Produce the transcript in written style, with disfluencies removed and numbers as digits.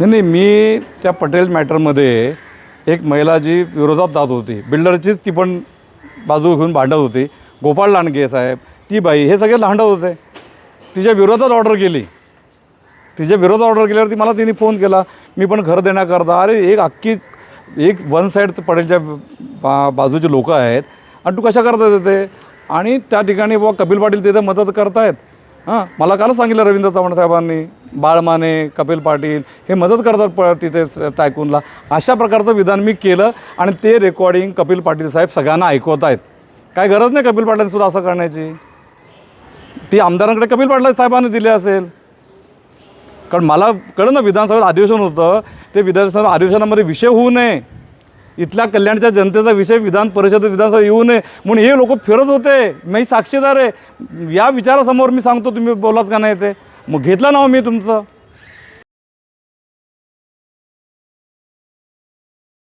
नाही, मी त्या पटेल मॅटरमध्ये एक महिला जी विरोधात जात होती, बिल्डरचीच ती पण बाजू घेऊन भांडत होती, गोपाळ लांडगे साहेब, ती बाई, हे सगळे भांडत होते. तिच्या विरोधात ऑर्डर केली. तिच्या विरोधात ऑर्डर केल्यावरती मला तिने फोन केला, मी पण घर देण्याकरता. अरे एक वन साईड पटेलच्या बाजूचे लोक आहेत आणि तू कशा करता येते. आणि त्या ठिकाणी बाबा कपिल पाटील तिथे मदत करतायत. हां, मला कालच सांगितलं रवींद्र चव्हाण साहेबांनी, बाळमाने, कपिल पाटील हे मदत करतात तिथे टायकूनला. अशा प्रकारचं विधान मी केलं आणि ते रेकॉर्डिंग कपिल पाटील साहेब सगळ्यांना ऐकवत आहेत. काय गरज नाही कपिल पाटलांसुद्धा असं करण्याची. ती आमदारांकडे कपिल पाटील साहेबांनी दिले असेल. कारण मला कळलं ना, विधानसभेत अधिवेशन होतं, ते विधानसभा अधिवेशनामध्ये विषय होऊ नये, इथल्या कल्याणच्या जनतेचा विषय विधान परिषद विधानसभा येऊ नये म्हणून हे लोक फिरत होते. मी साक्षीदार आहे. या विचारासमोर मी सांगतो, तुम्ही बोलात का नाही ते. मग घेतलं नाव मी तुमचं.